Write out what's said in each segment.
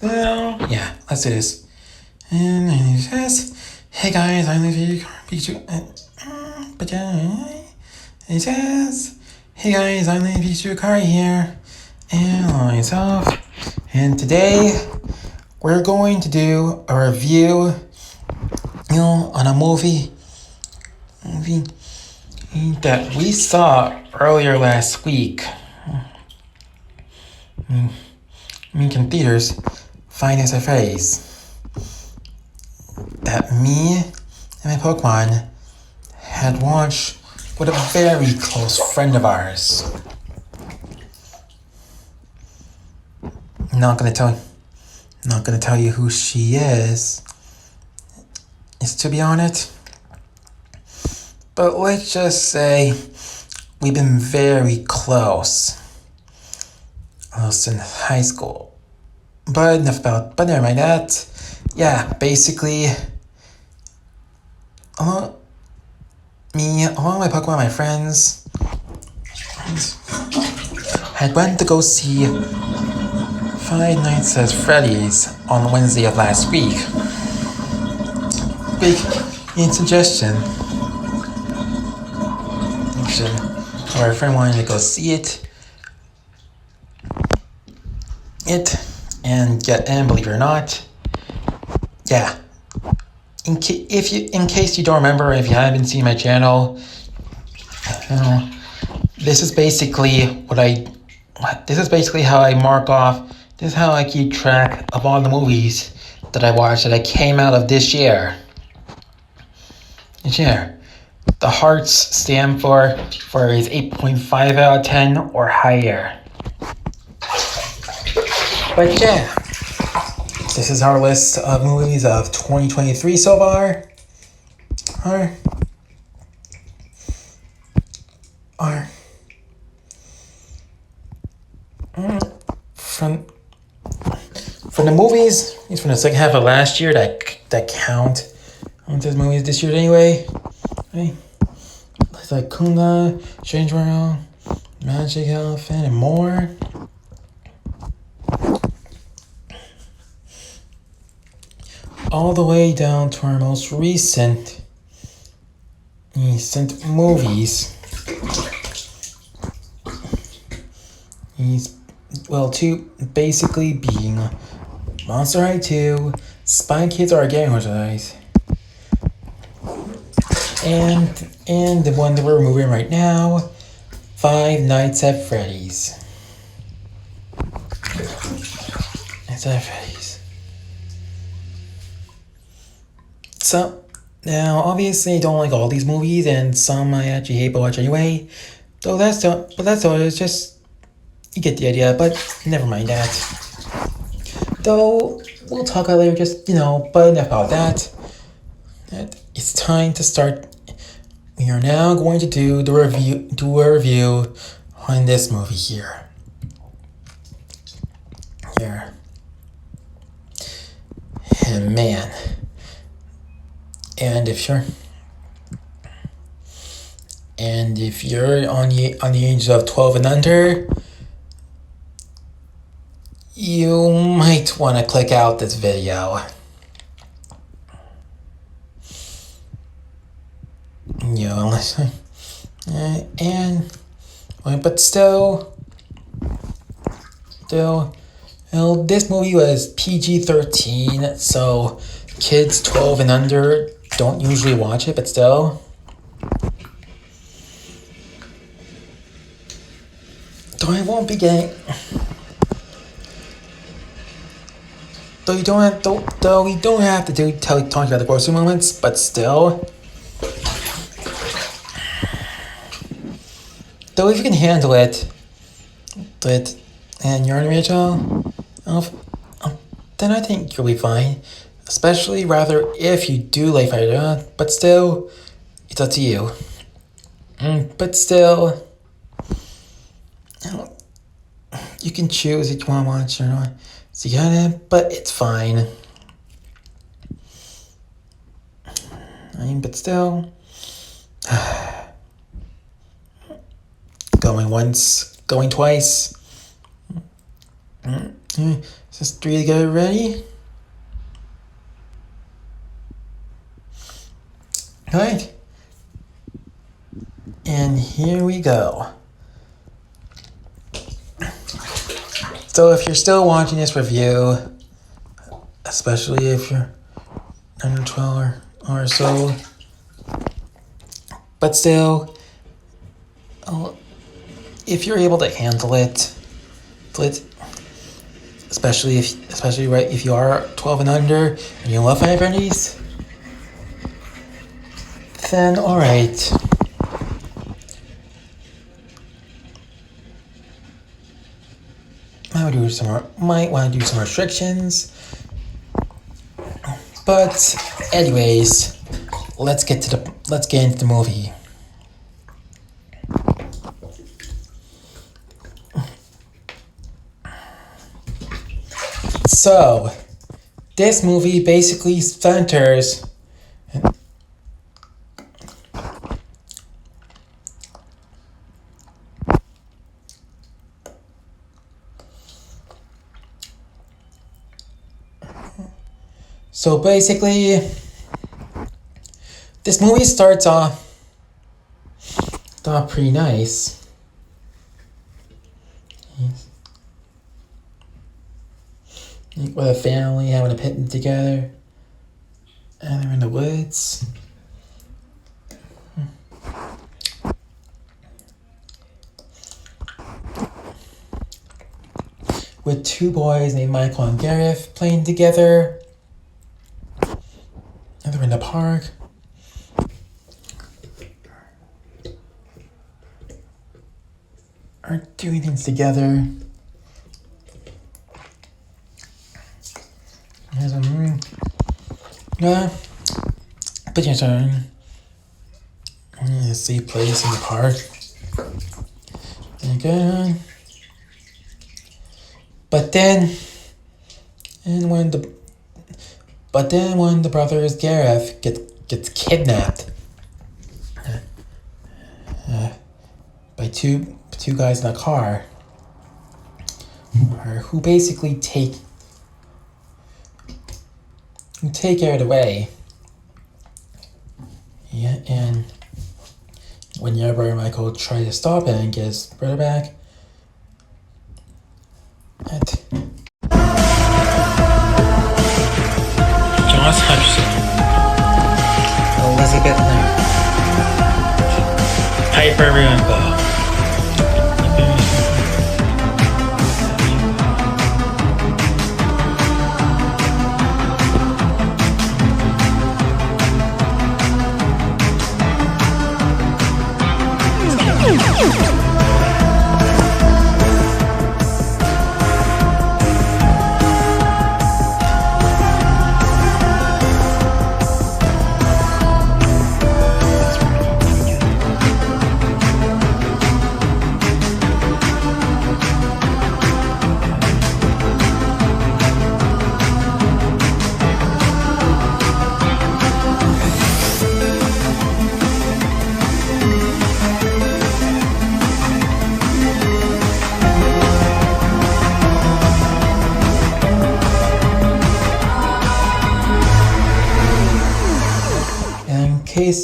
So, yeah, let's do this. And it says, hey guys, I'm the Pikachu. But yeah, it says, hey guys, I'm the Pikachu Kari here. And myself. And today, we're going to do a review, on a movie that we saw earlier last week. In theaters, Five Nights at Freddy's. That me and my Pokemon had watched with a very close friend of ours. Not gonna tell you who she is. Is to be honest. But let's just say we've been very close. In high school. But never mind that. Yeah, basically, along with my Pokemon, my friends, had went to go see Five Nights at Freddy's on Wednesday of last week. Big suggestion. Our friend wanted to go see it. And believe it or not, yeah. In case you don't remember, if you haven't seen my channel, this is basically how I mark off. This is how I keep track of all the movies that I watched that I came out of this year. The hearts stand for is 8.5 out of 10 or higher. But yeah, this is our list of movies of 2023 so far. From the movies, it's from the second half of last year that count. Those movies this year anyway. Right? It's like Kuna, Strange World, Magic Elephant, and more. All the way down to our most recent movies. Two basically being Monster High 2, Spy Kids Are Getting Merchandise, and the one that we're moving right now, Five Nights at Freddy's. So, now obviously I don't like all these movies, and some I actually hate but watch anyway. But that's all. It's just you get the idea. But never mind that. Though we'll talk about it later. But enough about that. It's time to start. We are now going to do a review on this movie here. And man. And if you're on the age of 12 and under, you might want to click out this video. But still, this movie was PG-13, so kids 12 and under don't usually watch it, but still. Though I won't be getting. Though we don't have to talk about the grocery moments, but still. Though if you can handle it, and you're an original, then I think you'll be fine. Especially rather if you do like fighter, but still, it's up to you. But still, you can choose if you want to watch or not. So you gotta, but it's fine. But still, going once, going twice. Just three to get ready. Alright. And here we go. So if you're still watching this review, especially if you're under 12 or so, but still, if you're able to handle it, especially if you are 12 and under and you love Five Freddy's, then alright. Might want to do some restrictions. But anyways, let's get into the movie. So, this movie basically centers So basically, this movie starts off pretty nice. With a family having a picnic together, and they're in the woods. With two boys named Michael and Gareth playing together. And they're in the park. Are doing things together. There's a picture turn. A safe place in the park. Okay. But then when the brothers Gareth gets kidnapped by two guys in a car, who basically take Gareth away. Yeah, and whenever Michael tries to stop it and get his brother back, Thomas Hutchison, Elizabeth Lynn, Piper Rambo.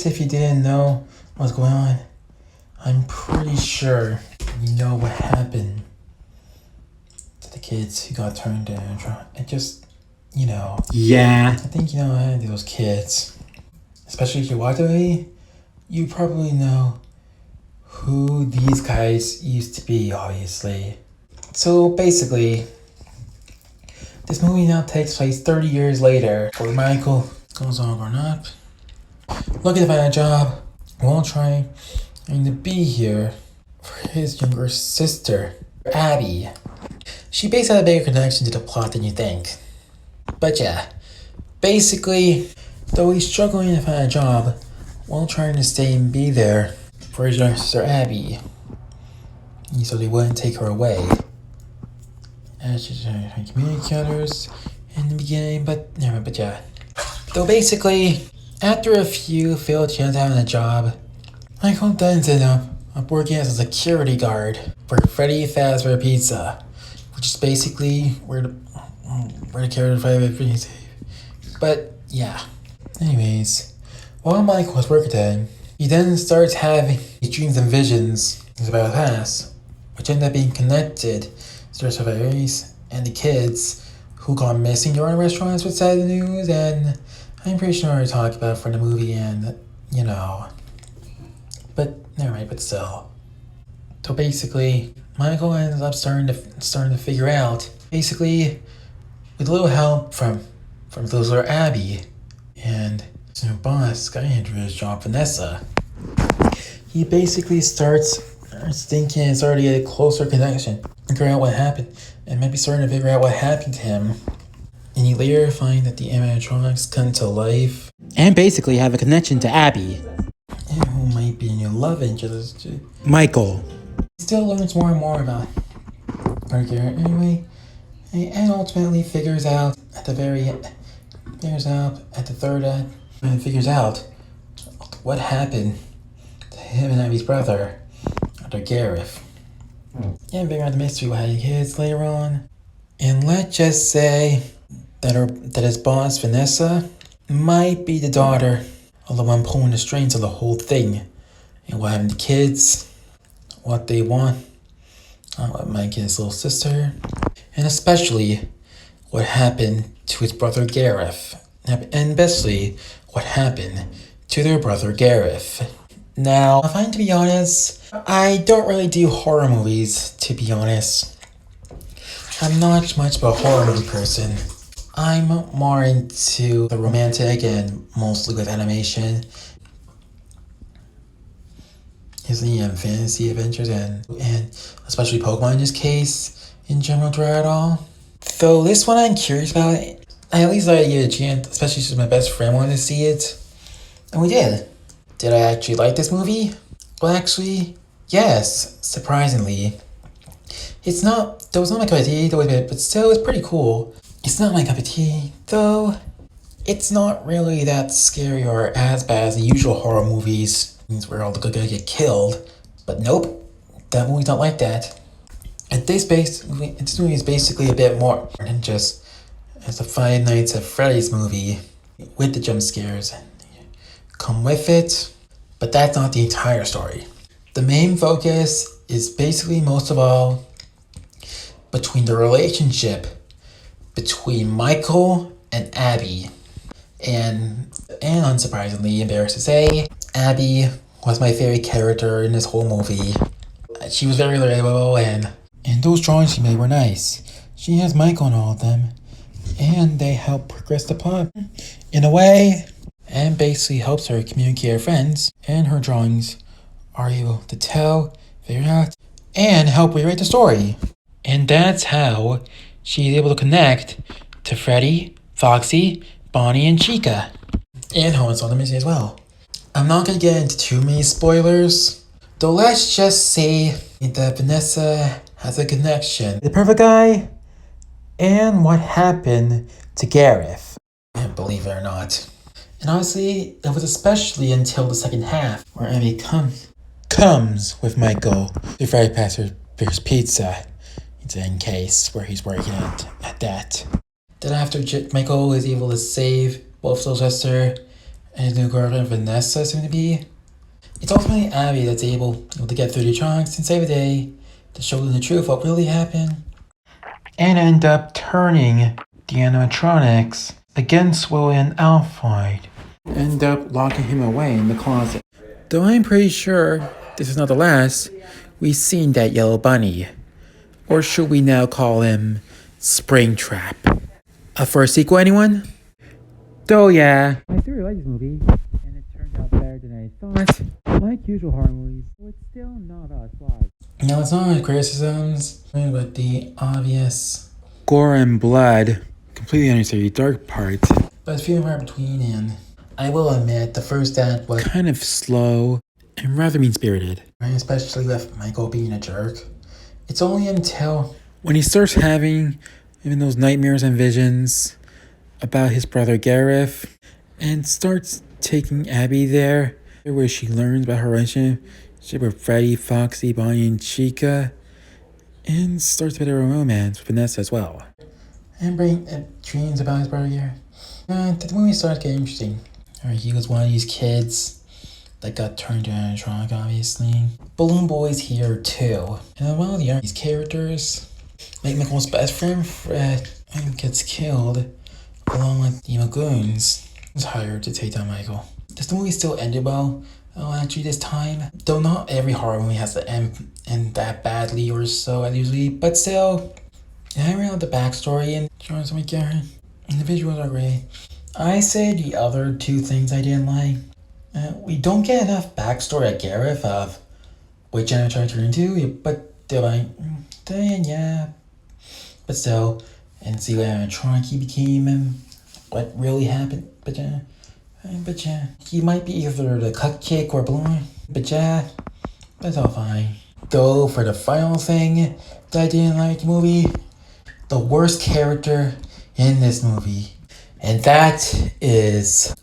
If you didn't know what's going on, I'm pretty sure you know what happened to the kids who got turned in. And just, yeah, I think you know what happened to those kids. Especially if you watch the movie, you probably know who these guys used to be, obviously. So basically, this movie now takes place 30 years later, where Michael goes all grown up, looking to find a job while trying to be here for his younger sister, Abby. She basically had a bigger connection to the plot than you think. But yeah, basically, though he's struggling to find a job while trying to stay and be there for his younger sister, Abby, so they wouldn't take her away. And she's trying to communicate with others in the beginning, but yeah. Though basically, after a few failed attempts at having a job, Michael does end up working as a security guard for Freddy Fast Food Pizza, which is basically where Really cared if I everything safe. But yeah. Anyways, while Michael was working today, he then starts having these dreams and visions about the past, which end up being connected to the survivors and the kids who got missing during restaurants with sad news, and I'm pretty sure I talked about it for the movie, and you know. But never mind, but still. So basically, Michael ends up starting to figure out, basically, with a little help from loser Abby and his new boss, Guy Andrew's job, Vanessa. He basically starts thinking and starting to get a closer connection, figuring out what happened, and maybe starting to figure out what happened to him. And you later find that the animatronics come to life and basically have a connection to Abby, and who might be in your love interest, Michael. He still learns more and more about Parker anyway, and ultimately figures out at the third act, and figures out what happened to him and Abby's brother, Dr. Gareth. And figure out the mystery behind the kids later on. And let's just say that his boss, Vanessa, might be the daughter of the one pulling the strings of the whole thing. And what happened to kids, what they want, what might get his little sister, and especially what happened to his brother Gareth, and especially what happened to their brother Gareth. Now, if I'm to be honest, I don't really do horror movies, to be honest. I'm not much of a horror movie person. I'm more into the romantic and mostly with animation. Disney and fantasy adventures and especially Pokemon in this case, in general throughout it all. Though this one I'm curious about, I at least thought I'd give it a chance, especially since my best friend wanted to see it. And we did. Did I actually like this movie? Well, actually, yes, surprisingly. It's not my cup of tea, but still, it's pretty cool. It's not my cup of tea, though it's not really that scary or as bad as the usual horror movies where all the good guys get killed. But nope, that movie's not like that. And this movie is basically a bit more than just as the Five Nights at Freddy's movie with the jump scares come with it, but that's not the entire story. The main focus is basically most of all between the relationship between Michael and Abby. And unsurprisingly, embarrassed to say, Abby was my favorite character in this whole movie. She was very relatable, and those drawings she made were nice. She has Michael in all of them, and they help progress the plot in a way, and basically helps her communicate with friends, and her drawings are able to tell, figure out, and help rewrite the story. And that's how she's able to connect to Freddy, Foxy, Bonnie, and Chica. And Hans on the mission as well. I'm not gonna get into too many spoilers, though let's just say that Vanessa has a connection. The perfect guy, and what happened to Gareth. And believe it or not. And honestly, it was especially until the second half, where Abby comes with Michael to Freddy Fazbear's Pizza. In case where he's working at that. Then after Michael is able to save both Sylvester and his new girlfriend Vanessa soon to be, it's ultimately Abby that's able to get through the trunks and save the day to show them the truth what really happened, and end up turning the animatronics against Will and Alfred. End up locking him away in the closet. Though I'm pretty sure this is not the last we've seen that yellow bunny. Or should we now call him Springtrap? For a sequel, anyone? Though, yeah. I really like this movie, and it turned out better than I thought. Like usual horror movies, it's still not about flaws. Now, it's not criticisms, but the obvious gore and blood, completely unnecessary dark parts. But few and far between, and I will admit, the first act was kind of slow and rather mean-spirited. Especially with Michael being a jerk. It's only until when he starts having even those nightmares and visions about his brother Gareth and starts taking Abby there, where she learns about her relationship with Freddy, Foxy, Bonnie, and Chica, and starts a bit of a romance with Vanessa as well. and bring dreams about his brother here. The movie starts getting interesting. He was one of these kids that got turned into animatronic, obviously. Balloon Boy's here too. And one of these characters, like Michael's best friend, Fred, gets killed along with the Goons. Was hired to take down Michael. Does the movie still ended well? Oh, actually, this time, though not every horror movie has to end that badly or so as usually, but still, I really love the backstory and showing some Garen. And the visuals are great. I say the other two things I didn't like. We don't get enough backstory at Gareth of which animatronic turned into, but they're like, yeah, but still, and see what animatronic he became and what really happened. But yeah, he might be either the cupcake or balloon. But yeah, that's all fine. Go for the final thing that I didn't like the movie. The worst character in this movie. And that is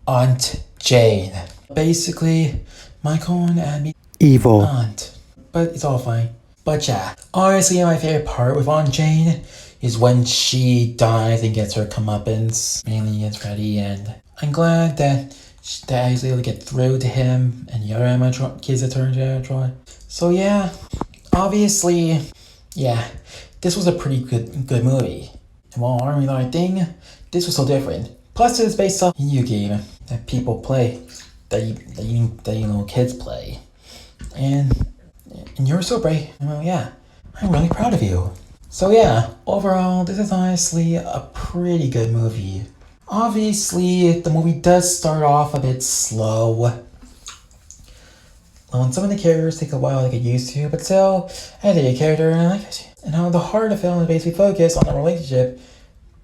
Aunt Jane. Basically, Michael and Abby Evil. aunt. But it's all fine. But yeah, honestly, my favorite part with Aunt Jane is when she dies and gets her comeuppance, mainly against Freddy, and I'm glad that I was able to get through to him and the other kids that turned animatronic. So yeah, obviously, yeah, this was a pretty good movie. And while I really liked thing, this was so different. Plus, it's based off a new game that people play, that kids play, and you're so brave. Well, yeah, I'm really proud of you. So yeah, overall, this is honestly a pretty good movie. Obviously, the movie does start off a bit slow. And some of the characters take a while to get used to, but still, I like a character and I like it. And how the heart of the film is basically focused on the relationship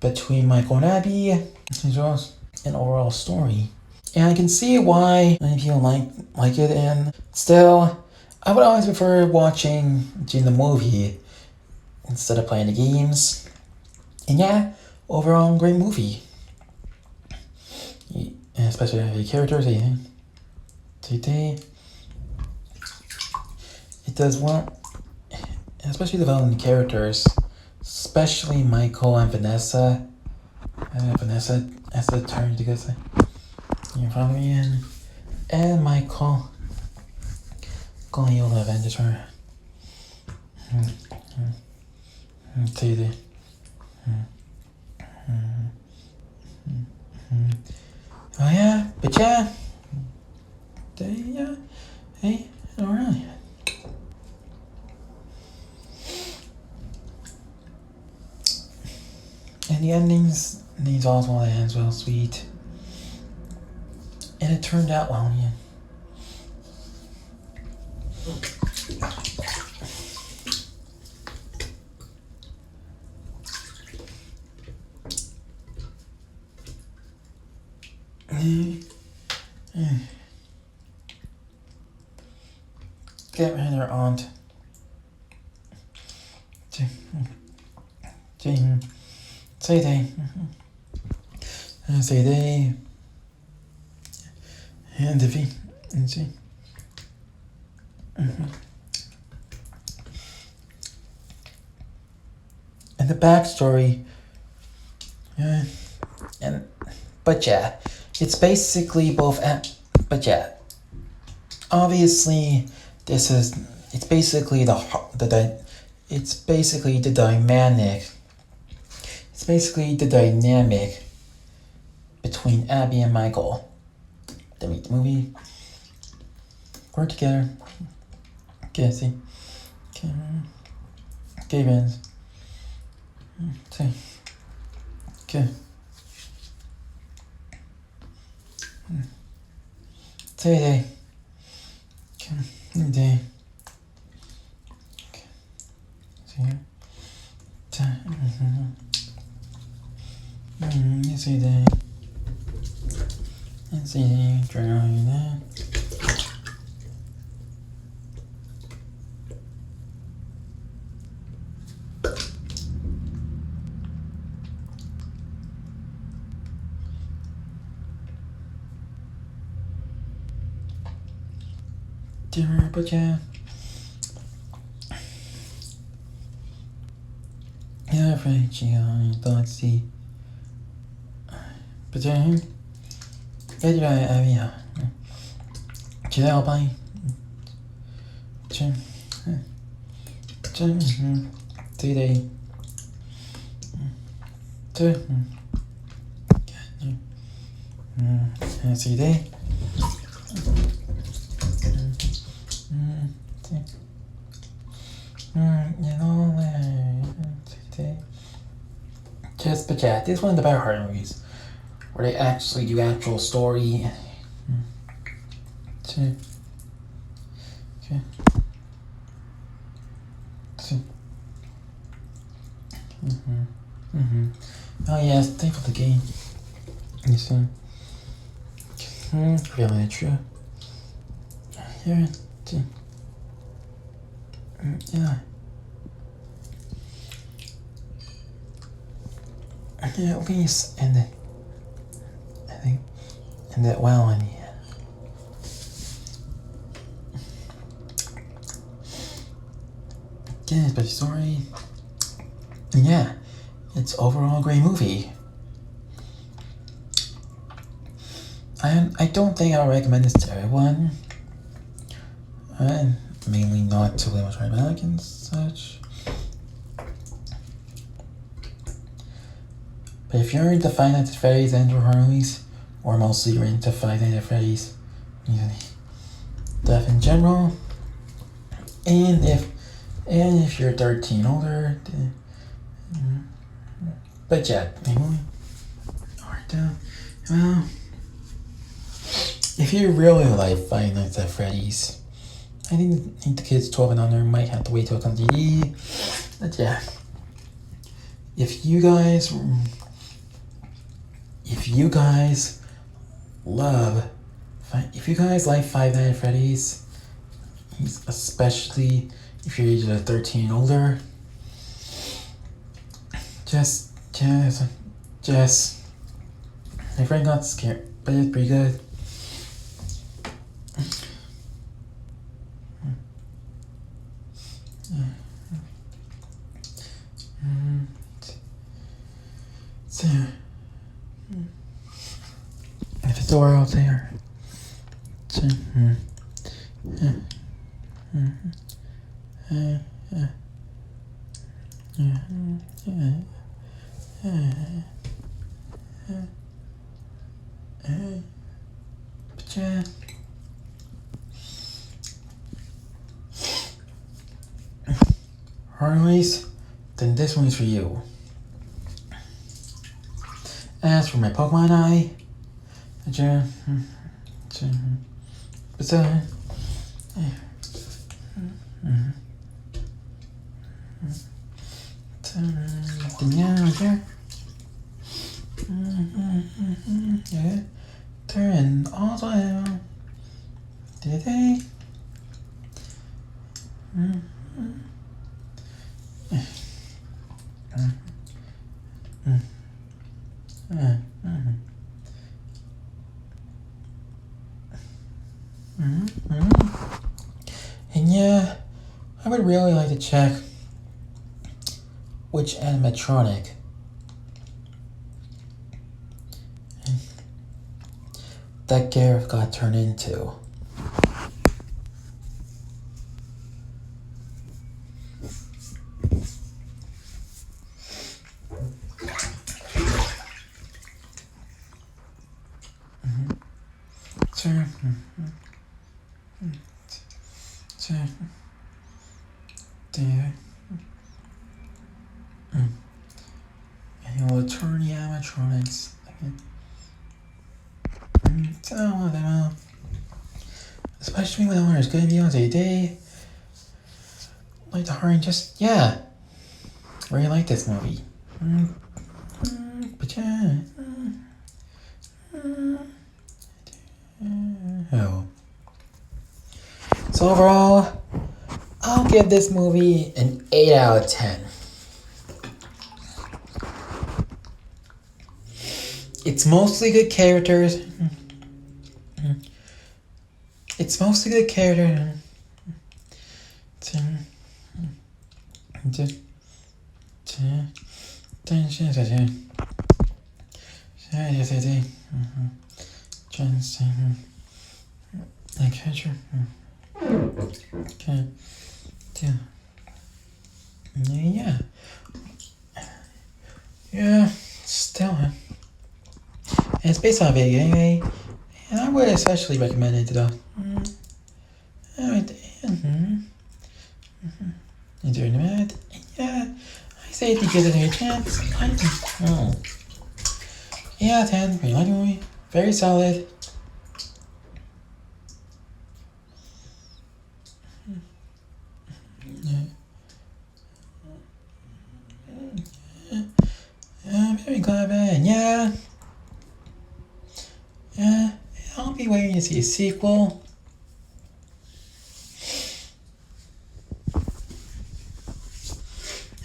between Michael and Abby, as well as an overall story. And I can see why many people like it, and still, I would always prefer watching the movie instead of playing the games. And yeah, overall, great movie. Especially the characters, it does well, especially developing the characters, especially Michael and Vanessa. Vanessa has to turn to go say, in front of me, and Michael going to avenge her. Oh yeah, but yeah, hey, alright. And the endings, these also ends well sweet. And it turned out well, yeah. Get rid of their aunt. Say they. Say they. And the V. And see. And the backstory. Yeah. But yeah, it's basically both. But yeah, obviously, it's basically it's basically the dynamic. It's basically the dynamic between Abby and Michael. They meet the movie. Work together. Okay, see. Okay, friends. See. Okay. Say they. Day. See here. Yes, they. And see, turn on that. But yeah. Yeah, Freddy, let's see. But then, yeah. I'll buy. Today. See day. But yeah, this is one of the better horror movies where they actually do actual story. Okay. Oh yes, thank for the game. You see. Really true. Here. Yeah. Yeah, at least in the, I think, in that well in the end. Yeah, but story. Yeah, it's overall a great movie. I don't think I'll recommend this to everyone. Mainly not to Limit Back and such. But if you're into Five Nights at Freddy's and horror movies, or mostly you're into Five Nights at Freddy's, stuff in general, and if you're 13 older, but yeah, anyway, well, if you really like Five Nights at Freddy's, I think the kids 12 and under might have to wait till it comes to DVD. But yeah, if you guys like Five Nights at Freddy's, especially if you're age of 13 and older, just my friend got scared, but it's pretty good. If it's the world there. Harleys, then this one's for you. As for my Pokemon eye, turn also did they? And yeah, I would really like to check which animatronic that Gareth got turned into. And you'll turn the animatronics. Some of them out. Especially when there's good videos a day. Like the horror, just yeah. Really like this movie. But yeah. Oh. So overall, I'll give this movie an 8 out of 10. It's mostly good characters. It's mostly good characters. Yeah. Yeah, still. It's based on a video anyway, and I would especially recommend it to the. Internet. Yeah, I say to give it a chance. Yeah, 10. Very lucky movie. Very solid. Very clever. Yeah. Yeah. I'll be waiting to see a sequel.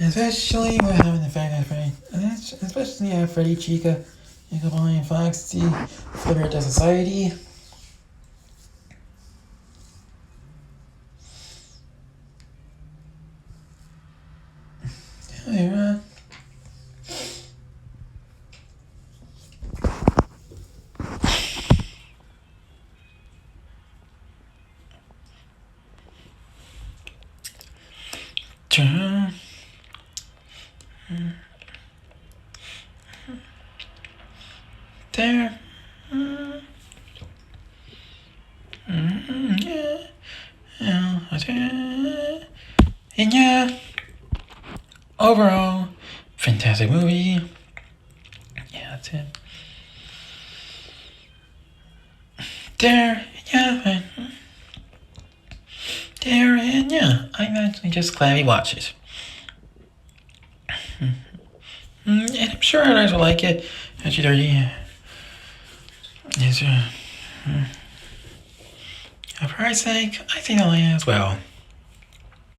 Especially we're having the fact that Freddy, especially Freddy, Chica, Ichabod, and Foxy, Flitter to Society. Yeah, There. Yeah. And yeah, overall, fantastic movie. Yeah, that's it. There, yeah, there, and yeah, I'm actually just glad we watched it. And I'm sure you guys will like it. Actually, already is for our sake, I think I'll like it as well.